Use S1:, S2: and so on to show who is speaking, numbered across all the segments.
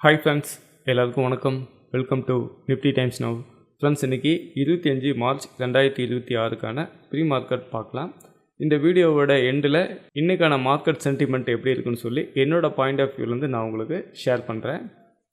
S1: Hi friends, எல்லாருக்கும் வணக்கம். Welcome to Nifty times now. Friends, இன்றைக்கி 25 மார்ச் 2026க்கான ப்ரீ மார்க்கெட் பார்க்கலாம். இந்த வீடியோவோட எண்டில் இன்றைக்கான மார்க்கெட் சென்டிமெண்ட் எப்படி இருக்குன்னு சொல்லி என்னோடய பாயிண்ட் ஆஃப் வியூலேருந்து நான் உங்களுக்கு ஷேர் பண்ணுறேன்.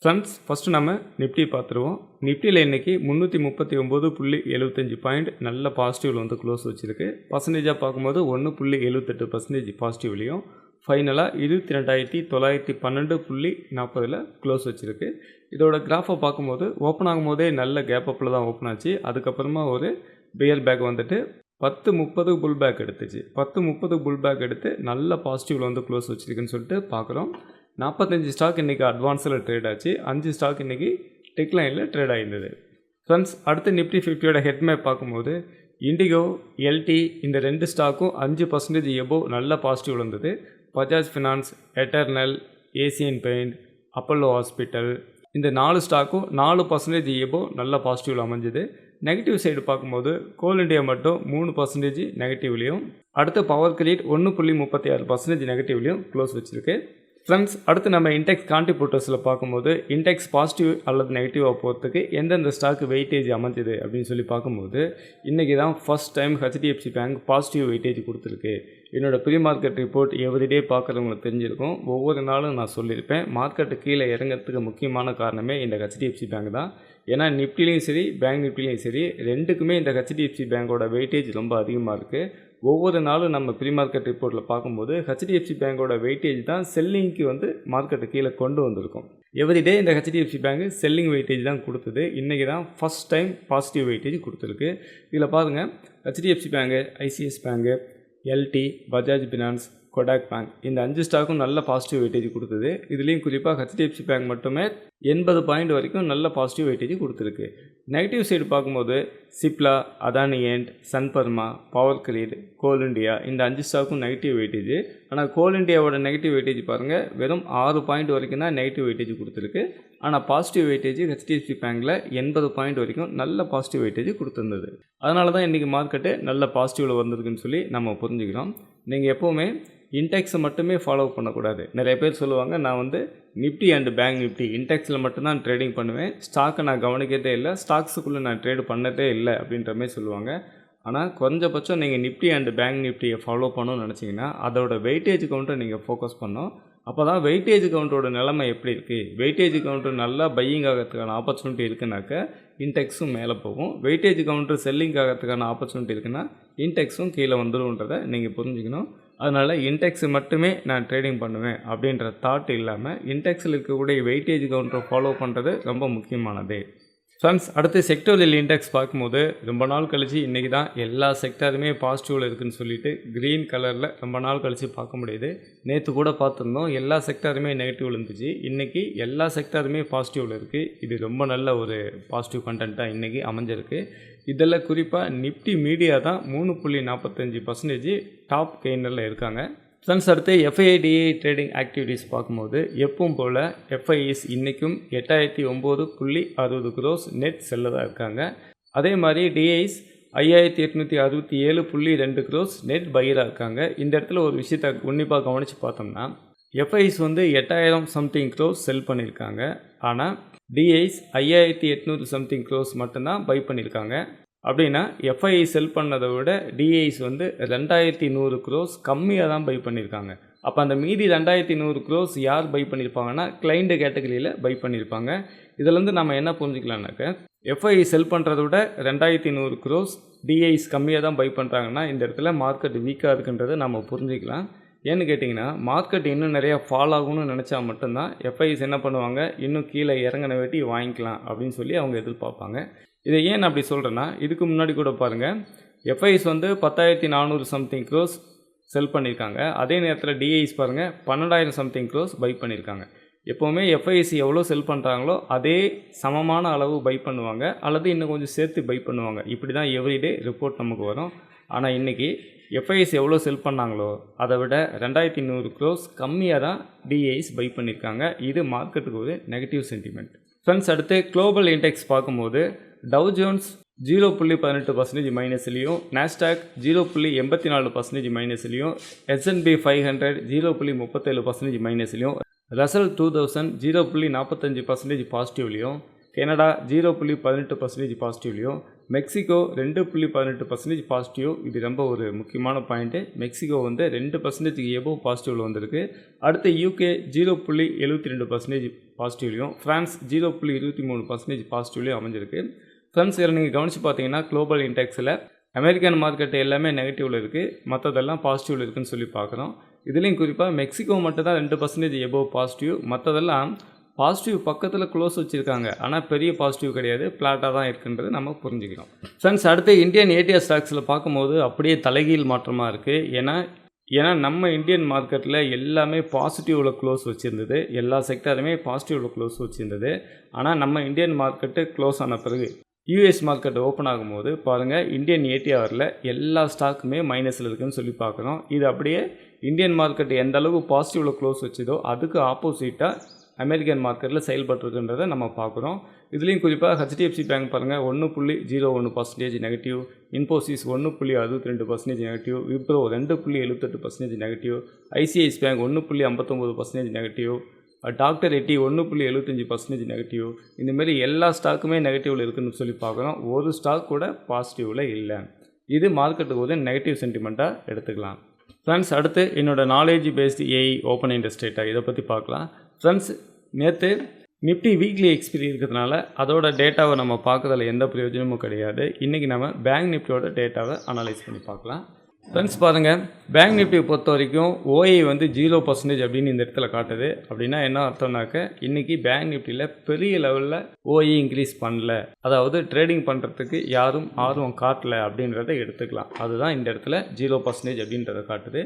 S1: ஃப்ரெண்ட்ஸ், ஃபஸ்ட்டு நம்ம நிஃப்டி பார்த்துருவோம். நிஃப்டியில் இன்றைக்கி 339.75 பாயிண்ட் நல்ல பாசிட்டிவில் வந்து க்ளோஸ் வச்சுருக்கு. பர்சன்டேஜாக பார்க்கும்போது 1.78% பாசிட்டிவ்லேயும் ஃபைனலாக 22,912.40 க்ளோஸ் வச்சுருக்கு. இதோட கிராஃபை பார்க்கும்போது ஓப்பன் ஆகும்போதே நல்ல கேப் அப்பில் தான் ஓப்பன் ஆச்சு. அதுக்கப்புறமா ஒரு பியர் பேக் வந்துட்டு 10.30 புல் பேக் எடுத்துச்சு. 10.30 புல் பேக் எடுத்து நல்ல பாசிட்டிவில் வந்து க்ளோஸ் வச்சுருக்குன்னு சொல்லிட்டு பார்க்குறோம். 45 ஸ்டாக் இன்றைக்கி அட்வான்ஸில் ட்ரேட் ஆச்சு. 5 ஸ்டாக் இன்றைக்கி டிக்ளைனில் ட்ரேட் ஆகிருந்தது. ஃப்ரெண்ட்ஸ், அடுத்து நிஃப்டி 50யோட ஹெட் மேப் பார்க்கும்போது இண்டிகோ, எல்டி இந்த 2 ஸ்டாக்கும் 5% எபோவ் நல்ல பாசிட்டிவ் இருந்தது. Bajaj finance, eternal, Asian paint, Apollo hospital இந்த 4 ஸ்டாக்கும் 4% எபோவ் நல்ல பாசிட்டிவில் அமைஞ்சுது. நெகட்டிவ் சைடு பார்க்கும்போது கோல் இண்டியா மட்டும் 3% நெகட்டிவ்லேயும், அடுத்து பவர் கிரெடிட் 1.36% நெகட்டிவ்லேயும் க்ளோஸ் வச்சுருக்கு. ஃப்ரெண்ட்ஸ், அடுத்து நம்ம இண்டெக்ஸ் கான்ட்ரிபியூட்டர்ஸில் பார்க்கும்போது இண்டெக்ஸ் பாசிட்டிவ் அல்லது நெகட்டிவாக போகிறதுக்கு எந்தெந்த ஸ்டாக்கு வெயிட்டேஜ் அமைஞ்சது அப்படின்னு சொல்லி பார்க்கும்போது இன்றைக்கி தான் first time HDFC bank positive weightage கொடுத்துருக்கு. என்னோடய ப்ரீ மார்க்கெட் ரிப்போர்ட் எவ்ரிடே பார்க்குறவங்களுக்கு தெரிஞ்சிருக்கும். ஒவ்வொரு நாளும் நான் சொல்லியிருப்பேன், மார்க்கெட்டு கீழே இறங்கிறதுக்கு முக்கியமான காரணமே இந்த ஹெச்டிஎஃப்சி பேங்க் தான். ஏன்னா நிஃப்டிலையும் சரி பேங்க் நிஃப்டிலையும் சரி ரெண்டுக்குமே இந்த ஹெச்டிஎஃப்சி பேங்கோட வெயிட்டேஜ் ரொம்ப அதிகமாக இருக்குது. ஒவ்வொரு நாளும் நம்ம ப்ரீ மார்க்கெட் ரிப்போர்ட்டில் பார்க்கும்போது ஹெச்டிஎஃப்சி பேங்கோட வெயிட்டேஜ் தான் செல்லிங்க்கு வந்து மார்க்கெட்டு கீழே கொண்டு வந்திருக்கும். எவ்ரிடே இந்த ஹெச்டிஎஃப்சி பேங்க் செல்லிங் வெயிட்டேஜ் தான் கொடுத்தது. இன்றைக்கி தான் ஃபஸ்ட் டைம் பாசிட்டிவ் வெயிட்டேஜ் கொடுத்துருக்கு. இதில் பாருங்கள், HDFC bank, ICS bank, LT, Bajaj finance, Kotak bank இந்த 5 ஸ்டாக்கும் நல்ல பாசிட்டிவ் வெயிட்டேஜ் கொடுத்தது. இதுலேயும் குறிப்பாக ஹெச்டிஎஃப்சி பேங்க் மட்டுமே 80 பாயிண்ட் வரைக்கும் நல்ல பாசிட்டிவ் வெயிட்டேஜ் கொடுத்துருக்கு. நெகட்டிவ் சைடு பார்க்கும்போது Cipla, Adani ent, Sun Pharma, power grid, coal India இந்த 5 ஸ்டாக்கும் நெகட்டிவ் வெயிட்டேஜ். ஆனால் கோல் இண்டியாவோட நெகட்டிவ் வெயிட்டேஜ் பாருங்கள், வெறும் 6 பாயிண்ட் வரைக்கும் தான் நெகட்டிவ் வெயிட்டேஜ் கொடுத்துருக்கு. ஆனால் பாசிட்டிவ் வெயிட்டேஜ் ஹெச்டிஎஃப்சி பேங்கில் 80 பாயிண்ட் வரைக்கும் நல்ல பாசிட்டிவ் வெயிட்டேஜ் கொடுத்துருந்தது. அதனால தான் இன்றைக்கி மார்க்கெட்டு நல்ல பாசிட்டிவில் வந்திருக்குன்னு சொல்லி நம்ம புரிஞ்சுக்கிறோம். நீங்கள் எப்போவுமே இன்டெக்ஸை மட்டுமே ஃபாலோ பண்ணக்கூடாது. நிறைய பேர் சொல்லுவாங்க, நான் வந்து நிஃப்டி அண்ட் பேங்க் நிஃப்டி இன்டெக்ஸில் மட்டும்தான் ட்ரேடிங் பண்ணுவேன், ஸ்டாக்கை நான் கவனிக்கிறதே இல்லை, ஸ்டாக்ஸுக்குள்ளே நான் ட்ரேடு பண்ணதே இல்லை அப்படின்ற மாதிரி சொல்லுவாங்க. ஆனால் குறைஞ்சபட்சம் நீங்கள் நிஃப்டி அண்ட் பேங்க் நிஃப்டியை ஃபாலோ பண்ணணும்னு நினச்சிங்கன்னா அதோட வெயிட்டேஜ் கவுண்ட்டை நீங்கள் ஃபோக்கஸ் பண்ணணும். அப்போ தான் வெயிட்டேஜ் கவுண்டரோட நிலைமை எப்படி இருக்குது, வெயிட்டேஜ் கவுண்டர் நல்லா பையிங் ஆகிறதுக்கான ஆப்பர்ச்சுனிட்டி இருக்குனாக்க இன்டெக்ஸும் மேலே போகும், வெயிட்டேஜ் கவுண்டர் செல்லிங் ஆகிறதுக்கான ஆப்பர்ச்சுனிட்டி இருக்குன்னா இன்டெக்ஸும் கீழே வந்துடும்ன்றதை நீங்கள் புரிஞ்சுக்கணும். அதனால் இன்டெக்ஸை மட்டுமே நான் ட்ரேடிங் பண்ணுவேன் அப்படின்ற தாட் இல்லாமல் இன்டெக்ஸில் இருக்கக்கூடிய வெயிட்டேஜ் கவுண்டரை ஃபாலோ பண்ணுறது ரொம்ப முக்கியமானது. ஃப்ரெண்ட்ஸ், அடுத்து செக்டோரியல் இண்டெக்ஸ் பார்க்கும்போது ரொம்ப நாள் கழித்து இன்றைக்கி தான் எல்லா செக்டருமே பாசிட்டிவில் இருக்குதுன்னு சொல்லிட்டு க்ரீன் கலரில் ரொம்ப நாள் கழித்து பார்க்க முடியுது. நேற்று கூட பார்த்துருந்தோம், எல்லா செக்டருமே நெகட்டிவில் இருந்துச்சு. இன்றைக்கி எல்லா செக்டருமே பாசிட்டிவில் இருக்குது. இது ரொம்ப நல்ல ஒரு பாசிட்டிவ் கண்டென்ட்டாக இன்றைக்கி அமைஞ்சிருக்கு. இதில் குறிப்பாக நிஃப்டி மீடியா தான் 3.45% டாப் கெய்னரில் இருக்காங்க. ஃப்ரெண்ட்ஸ், அடுத்து எஃப்ஐடிஏ ட்ரேடிங் ஆக்டிவிட்டீஸ் பார்க்கும்போது எப்பவும் போல் எஃப்ஐஇஸ் இன்றைக்கும் 8009.60 crores நெட் செல்லதாக இருக்காங்க. அதே மாதிரி டிஐஸ் 5867.2 crores நெட் பையராக இருக்காங்க. இந்த இடத்துல ஒரு விஷயத்தை உன்னிப்பாக கவனித்து பார்த்தோம்னா எஃப்ஐஸ் வந்து 8000 சம்திங் crores செல் பண்ணியிருக்காங்க. ஆனால் டிஐஸ் 5800 சம்திங் crores மட்டும்தான் பை பண்ணியிருக்காங்க. அப்படின்னா எஃப்ஐ செல் பண்ணதை விட டிஐஸ் வந்து 2100 crores கம்மியாக தான் பை பண்ணியிருக்காங்க. அப்போ அந்த மீதி 2100 crores யார் பை பண்ணியிருப்பாங்கன்னா கிளைண்ட் கேட்டகரியில் பை பண்ணியிருப்பாங்க. இதிலேருந்து நம்ம என்ன புரிஞ்சுக்கலாம்னாக்க எஃப்ஐ செல் பண்ணுறத விட 2100 crores டிஐஸ் கம்மியாக தான் பை பண்ணுறாங்கன்னா இந்த இடத்துல மார்க்கெட் வீக்காக இருக்குன்றதை நம்ம புரிஞ்சிக்கலாம். ஏன்னு கேட்டிங்கன்னா மார்க்கெட் இன்னும் நிறையா ஃபால் ஆகும்னு நினச்சா மட்டும்தான் எஃப்ஐஸ் என்ன பண்ணுவாங்க, இன்னும் கீழே இறங்கின வேட்டி வாங்கிக்கலாம் அப்படின்னு சொல்லி அவங்க எதிர்பார்ப்பாங்க. இதை ஏன் அப்படி சொல்கிறேன்னா, இதுக்கு முன்னாடி கூட பாருங்கள், எஃப்ஐஸ் வந்து 10,400 சம்திங் crores செல் பண்ணியிருக்காங்க. அதே நேரத்தில் டிஐஸ் பாருங்கள் 12,000 சம்திங் crores பை பண்ணியிருக்காங்க. எப்போவுமே எஃப்ஐஎஸ் எவ்வளோ செல் பண்ணுறாங்களோ அதே சமமான அளவு பை பண்ணுவாங்க, அல்லது இன்னும் கொஞ்சம் சேர்த்து பை பண்ணுவாங்க. இப்படி தான் எவ்ரிடே ரிப்போர்ட் நமக்கு வரும். ஆனால் இன்றைக்கி எஃப்ஐஎஸ் எவ்வளோ செல் பண்ணாங்களோ அதை விட 2100 crores கம்மியாக தான் டிஐஸ் பை பண்ணியிருக்காங்க. இது மார்க்கெட்டுக்கு ஒரு நெகட்டிவ் சென்டிமெண்ட். ஃப்ரெண்ட்ஸ், அடுத்து குளோபல் இண்டெக்ஸ் பார்க்கும்போது டவ் ஜோன்ஸ் 0.18% மைனஸ்லையும், நாஸ்டாக் 0.84% மைனஸ்லையும், S&P 500 0.37% மைனஸ்லையும், ரசல் 2000 0.45% பாசிட்டிவ்லையும், கனடா 0.18% பாசிட்டிவ்லையும், மெக்சிகோ 2.18% பாசிட்டிவ். இது ரொம்ப ஒரு முக்கியமான பாயிண்ட்டு. மெக்சிகோ வந்து 2% எபோவ் பாசிட்டிவில் வந்திருக்கு. அடுத்து யூகே 0.72% பாசிட்டிவ்லையும், ஃப்ரான்ஸ் 0.23% பாசிட்டிவ்லையும் அமைஞ்சிருக்கு. ஃப்ரெண்ட்ஸ், இதில் நீங்கள் கவனித்து பார்த்தீங்கன்னா குளோபல் இண்டெக்ஸில் அமெரிக்கன் மார்க்கெட் எல்லாமே நெகட்டிவில் இருக்குது, மற்றதெல்லாம் பாசிட்டிவில் இருக்குதுன்னு சொல்லி பார்க்குறோம். இதுலேயும் குறிப்பாக மெக்சிகோ மட்டும் தான் 2% எபோவ் பாசிட்டிவ், மற்றதெல்லாம் பாசிட்டிவ் பக்கத்தில் க்ளோஸ் வச்சுருக்காங்க. ஆனால் பெரிய பாசிட்டிவ் கிடையாது, ஃப்ளாட்டாக தான் இருக்குன்றது நம்ம புரிஞ்சுக்கிறோம். ஃப்ரெண்ட்ஸ், அடுத்து இந்தியன் ஏடிஎஸ் ஸ்டாக்ஸில் பார்க்கும்போது அப்படியே தலைகீழ் மாற்றமாக இருக்குது. ஏன்னா நம்ம இந்தியன் மார்க்கெட்டில் எல்லாமே பாசிட்டிவில் க்ளோஸ் வச்சுருந்தது, எல்லா செக்டாருமே பாசிட்டிவில் க்ளோஸ் வச்சுருந்தது. ஆனால் நம்ம இந்தியன் மார்க்கெட்டு க்ளோஸ் ஆன பிறகு யூஎஸ் மார்க்கெட் ஓப்பன் ஆகும்போது பாருங்கள், இந்தியன் ஏடிஆரில் எல்லா ஸ்டாக்குமே மைனஸில் இருக்குதுன்னு சொல்லி பார்க்குறோம். இது அப்படியே இந்தியன் மார்க்கெட் எந்த அளவு பாசிட்டிவில் க்ளோஸ் வச்சதோ அதுக்கு ஆப்போசிட்டாக அமெரிக்கன் மார்க்கெட்டில் செயல்பட்டுருக்குன்றதை நம்ம பார்க்குறோம். இதுலேயும் குறிப்பாக ஹெச்டிஎஃப்சி பேங்க் பாருங்கள் 1.01% negative, Infosys 1.62% negative, Wipro 2.78% negative, ICICI bank 1.59% negative, doctor Reddy 1.75% negative. இந்தமாரி எல்லா ஸ்டாக்குமே நெகட்டிவில் இருக்குதுன்னு சொல்லி பார்க்குறோம். ஒரு ஸ்டாக் கூட பாசிட்டிவில் இல்லை. இது மார்க்கெட்டுக்கு ஒரு நெகட்டிவ் சென்டிமெண்ட்டாக எடுத்துக்கலாம். ஃப்ரெண்ட்ஸ், அடுத்து என்னோடய knowledge based AI open interest ரேட்டா இதை பற்றி பார்க்கலாம். ஃப்ரெண்ட்ஸ், நேற்று நிஃப்டி வீக்லி எக்ஸ்பிரி இருக்கிறதுனால அதோட டேட்டாவை நம்ம பார்க்கறதுல எந்த பிரயோஜனமும் கிடையாது. இன்றைக்கி நம்ம பேங்க் நிஃப்டியோட டேட்டாவை அனலைஸ் பண்ணி பார்க்கலாம். ஃப்ரெண்ட்ஸ் பாருங்கள், பேங்க் நிஃப்டியை பொறுத்த வரைக்கும் ஓஐ வந்து 0% அப்படின்னு இந்த இடத்துல காட்டுது. அப்படின்னா என்ன அர்த்தம்னாக்க, இன்றைக்கி பேங்க் நிஃப்டியில் பெரிய லெவலில் ஓஐ இன்க்ரீஸ் பண்ணல, அதாவது ட்ரேடிங் பண்ணுறதுக்கு யாரும் ஆர்வம் காட்டலை அப்படின்றத எடுத்துக்கலாம். அதுதான் இந்த இடத்துல 0% அப்படின்றத காட்டுது.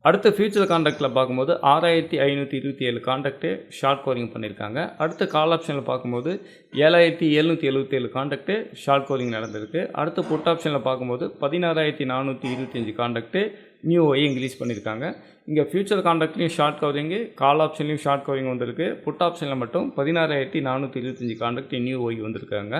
S1: அடுத்த ஃபியூச்சர் கான்ட்ராக்டில் பார்க்கும்போது 6527 கான்ட்ராக்டு ஷார்ட் கவரிங் பண்ணியிருக்காங்க. அடுத்த கால் ஆப்ஷனில் பார்க்கும்போது 7777 கான்ட்ராக்டு ஷார்ட் கவரிங் நடந்திருக்கு. அடுத்த புட் ஆப்ஷனில் பார்க்கும்போது 16425 கான்ட்ராக்டு நியூ ஓஐ இன்க்ரீஸ் பண்ணியிருக்காங்க. இங்கே ஃபியூச்சர் கான்ட்ராக்ட்லேயும் ஷார்ட் கவரிங்கு, கால் ஆப்ஷன்லேயும் ஷார்ட் கவரிங் வந்திருக்கு. புட் ஆப்ஷனில் மட்டும் 16425 கான்ட்ராக்ட் நியூ ஓஐ வந்திருக்காங்க.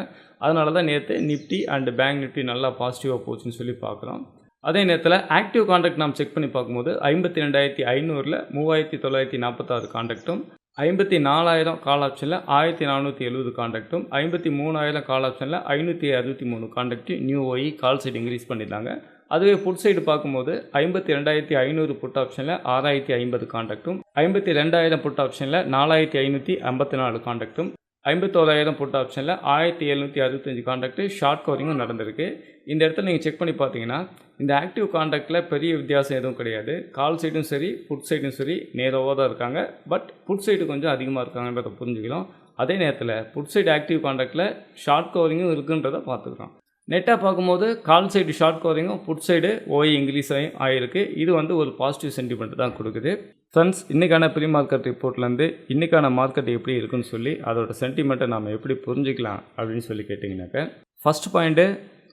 S1: அதனால தான் நேற்று நிஃப்டி அண்ட் பேங்க் நிஃப்டி நல்லா பாசிட்டிவாக போச்சுன்னு சொல்லி பார்க்குறோம். அதே நேரத்தில் ஆக்டிவ் கான்ட்ராக்ட் நாம் செக் பண்ணி பார்க்கும்போது 52500 3946 கான்ட்ராக்டும், 54000 கால் ஆப்ஷனில் 1470 கான்ட்ராக்டும், 53000 கால் ஆப்ஷனில் 563 contract new OE call side increase பண்ணியிருந்தாங்க. அதுவே புட் சைடு பார்க்கும்போது 52500 புட் ஆப்ஷனில் 6050 கான்ட்ராக்டும், 52000 புட் ஆப்ஷனில் 4554 கான்ட்ராக்டும், 51000 புட் ஆப்ஷனில் 1765 கான்ட்ராக்ட் ஷார்ட் கவரிங்கும் நடந்திருக்கு. இந்த இடத்துல நீங்கள் செக் பண்ணி பார்த்தீங்கன்னா இந்த ஆக்டிவ் கான்ட்ராக்டில் பெரிய வித்தியாசம் எதுவும் கிடையாது. கால் சைடும் சரி புட் சைடும் சரி நேராக தான் இருக்காங்க. பட் புட் சைடு கொஞ்சம் அதிகமாக இருக்காங்கன்றதை புரிஞ்சுக்கலாம். அதே நேரத்தில் புட் சைடு ஆக்டிவ் கான்ட்ராக்டில் ஷார்ட் கவரிங்கும் இருக்குன்றதை பார்த்துக்கிறோம். நெட்டாக பார்க்கும்போது கால் சைடு ஷார்ட் கவரிங்கும் புட் சைடு ஓஐ இன்க்ரீஸ் ஆகிருக்கு. இது வந்து ஒரு பாசிட்டிவ் சென்டிமெண்ட் தான் கொடுக்குது. ஃப்ரெண்ட்ஸ், இன்றைக்கான ப்ரீ மார்க்கெட் ரிப்போர்ட்லேருந்து இன்றைக்கான மார்க்கெட் எப்படி இருக்குன்னு சொல்லி அதோட சென்டிமெண்ட்டை நாம் எப்படி புரிஞ்சிக்கலாம் அப்படின்னு சொல்லி கேட்டிங்கனாக்க, ஃபஸ்ட் பாயிண்ட்டு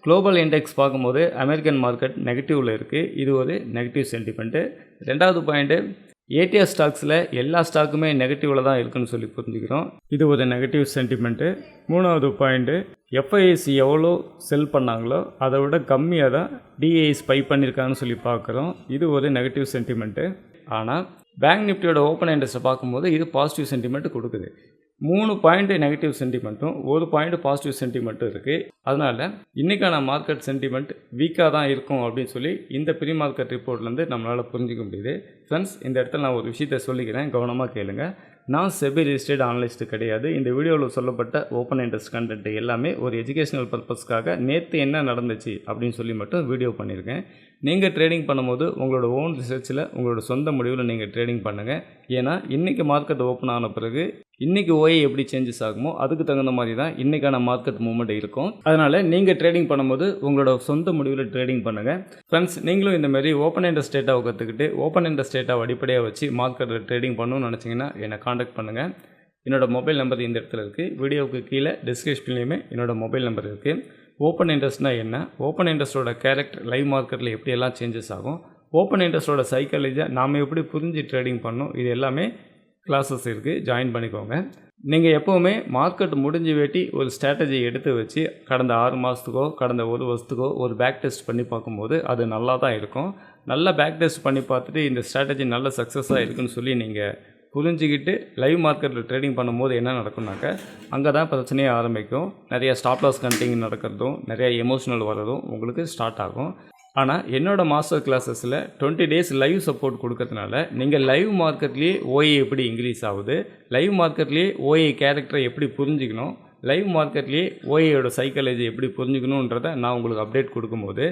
S1: குளோபல் இண்டெக்ஸ் பார்க்கும்போது அமெரிக்கன் மார்க்கெட் நெகட்டிவில் இருக்குது. இது ஒரு நெகட்டிவ் சென்டிமெண்ட்டு. ரெண்டாவது பாயிண்ட்டு ஏடிஎஸ் ஸ்டாக்ஸில் எல்லா ஸ்டாக்குமே நெகட்டிவில் தான் இருக்குதுன்னு சொல்லி புரிஞ்சுக்கிறோம். இது ஒரு நெகட்டிவ் சென்டிமெண்ட்டு. மூணாவது பாயிண்ட்டு எஃப்ஐஎஸ் எவ்வளோ செல் பண்ணாங்களோ அதை விட கம்மியாக தான் டிஐஎஸ் பை பண்ணியிருக்காங்கன்னு சொல்லி பார்க்குறோம். இது ஒரு நெகட்டிவ் சென்டிமெண்ட்டு. ஆனால் பேங்க் நிஃப்டியோட ஓப்பன் இன்ட்ரெஸ்ட்டை பார்க்கும்போது இது பாசிட்டிவ் சென்டிமெண்ட் கொடுக்குது. 3 பாயிண்ட் நெகட்டிவ் சென்டிமெண்ட்டும் 1 பாயிண்ட் பாசிட்டிவ் சென்டிமெண்ட்டும் இருக்குது. அதனால் இன்றைக்கான மார்க்கெட் சென்டிமெண்ட் வீக்காக தான் இருக்கும் அப்படின்னு சொல்லி இந்த ப்ரீ மார்க்கெட் ரிப்போர்ட்லேருந்து நம்மளால் புரிஞ்சிக்க முடியுது. ஃப்ரெண்ட்ஸ், இந்த இடத்துல நான் ஒரு விஷயத்தை சொல்லிக்கிறேன், கவனமாக கேளுங்க. நான் செபி ரிஜிஸ்டர்ட் அனலிஸ்ட் கிடையாது. இந்த வீடியோவில் சொல்லப்பட்ட ஓப்பன் இன்ட்ரெஸ்ட் கண்டென்ட் எல்லாமே ஒரு எஜுகேஷனல் பர்பஸ்க்காக நேற்று என்ன நடந்துச்சு அப்படின்னு சொல்லி மட்டும் வீடியோ பண்ணியிருக்கேன். நீங்கள் ட்ரேடிங் பண்ணும்போது உங்களோட ஓன் ரிசர்ச்சில் உங்களோட சொந்த முடிவில் நீங்கள் ட்ரேடிங் பண்ணுங்கள். ஏன்னா இன்றைக்கி மார்க்கெட் ஓப்பன் ஆன பிறகு இன்றைக்கி ஓஐ எப்படி சேஞ்சஸ் ஆகுமோ அதுக்கு தகுந்த மாதிரி தான் இன்றைக்கான மார்க்கெட் மூவ்மெண்ட் இருக்கும். அதனால் நீங்கள் ட்ரேடிங் பண்ணும்போது உங்களோட சொந்த முடிவில் ட்ரேடிங் பண்ணுங்கள். ஃப்ரெண்ட்ஸ், நீங்களும் இந்தமாரி ஓப்பன் இன்ட்ரெஸ்ட் டேட்டாவை கற்றுக்கிட்டு ஓப்பன் இன்ட்ரெஸ்ட் டேட்டாவை அடிப்படையாக வச்சு மார்க்கெட்டில் ட்ரேடிங் பண்ணணும்னு நினச்சிங்கன்னா என்னை காண்டாக்ட் பண்ணுங்கள். என்னோடய மொபைல் நம்பர் இந்த இடத்துல இருக்குது. வீடியோவுக்கு கீழே டிஸ்கிரிப்ஷன்லேயுமே என்னோடய மொபைல் நம்பர் இருக்குது. ஓப்பன் இன்ட்ரெஸ்ட்னால் என்ன, ஓப்பன் இன்ட்ரெஸ்ட்டோட கேரக்டர் லைவ் மார்க்கெட்டில் எப்படியெல்லாம் சேஞ்சஸ் ஆகும், ஓப்பன் இன்ட்ரெஸ்ட்டோட சைக்காலஜியை நாம் எப்படி புரிஞ்சு ட்ரேடிங் பண்ணணும், இது எல்லாமே கிளாஸஸ் இருக்குது, ஜாயின் பண்ணிக்கோங்க. நீங்கள் எப்போவுமே மார்க்கெட் முடிஞ்சு வேட்டி ஒரு ஸ்ட்ராட்டஜி எடுத்து வச்சு கடந்த 6 மாதத்துக்கோ கடந்த 1 வருஷத்துக்கோ ஒரு பேக் டெஸ்ட் பண்ணி பார்க்கும்போது அது நல்லா தான் இருக்கும். நல்லா பேக் டெஸ்ட் பண்ணி பார்த்துட்டு இந்த ஸ்ட்ராட்டஜி நல்ல சக்ஸஸாக இருக்குன்னு சொல்லி நீங்கள் புரிஞ்சுக்கிட்டு லைவ் மார்க்கெட்டில் ட்ரேடிங் பண்ணும்போது என்ன நடக்கும்னாக்க அங்கே தான் பிரச்சனையே ஆரம்பிக்கும். நிறைய ஸ்டாப் லாஸ் கண்டிங் நடக்கிறதும் நிறைய எமோஷனல் வரதும் உங்களுக்கு ஸ்டார்ட் ஆகும். ஆனால் என்னோடய மாஸ்டர் கிளாஸஸில் 20 டேஸ் லைவ் சப்போர்ட் கொடுக்கறதுனால நீங்கள் லைவ் மார்க்கெட்லேயே ஓஏ எப்படி இன்க்ரீஸ் ஆகுது, லைவ் மார்க்கெட்லேயே ஓஏ கேரக்டரை எப்படி புரிஞ்சுக்கணும், லைவ் மார்க்கெட்லேயே ஓஏயோட சைக்காலஜி எப்படி புரிஞ்சுக்கணுன்றதை நான் உங்களுக்கு அப்டேட் கொடுக்கும்போது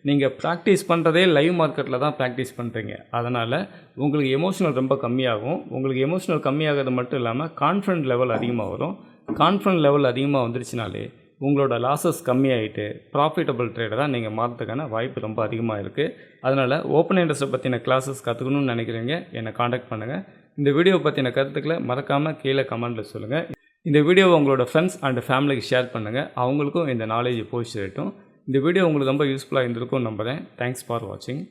S1: நீங்கள் ப்ராக்டிஸ் பண்ணுறதே லைவ் மார்க்கெட்டில் தான் ப்ராக்டிஸ் பண்ணுறீங்க. அதனால் உங்களுக்கு எமோஷனல் ரொம்ப கம்மியாகும். உங்களுக்கு எமோஷனல் கம்மியாகிறது மட்டும் இல்லாமல் கான்ஃபிடன்ட் லெவல் அதிகமாக வரும். கான்ஃபிடன்ட் லெவல் அதிகமாக வந்துருச்சுனாலே உங்களோட லாஸஸ் கம்மியாகிட்டு ப்ராஃபிட்டபிள் ட்ரேடை தான் நீங்கள் மாற்றதுக்கான வாய்ப்பு ரொம்ப அதிகமாக இருக்குது. அதனால் ஓப்பன் இன்ட்ரெஸ்ட்டை பற்றின கிளாஸஸ் கற்றுக்கணும்னு நினைக்கிறீங்க, என்னை காண்டாக்ட் பண்ணுங்கள். இந்த வீடியோ பற்றின கருத்துக்களை மறக்காமல் கீழே கமெண்ட்டில் சொல்லுங்கள். இந்த வீடியோவை உங்களோட ஃப்ரெண்ட்ஸ் அண்ட் ஃபேமிலிக்கு ஷேர் பண்ணுங்கள், அவங்களுக்கும் இந்த நாலேஜ் போய் சேரட்டும். இந்த வீடியோ உங்களுக்கு ரொம்ப யூஸ்ஃபுல்லாக இருந்திருக்கும்னு நம்புகிறேன். தேங்க்ஸ் ஃபார் வாட்சிங்.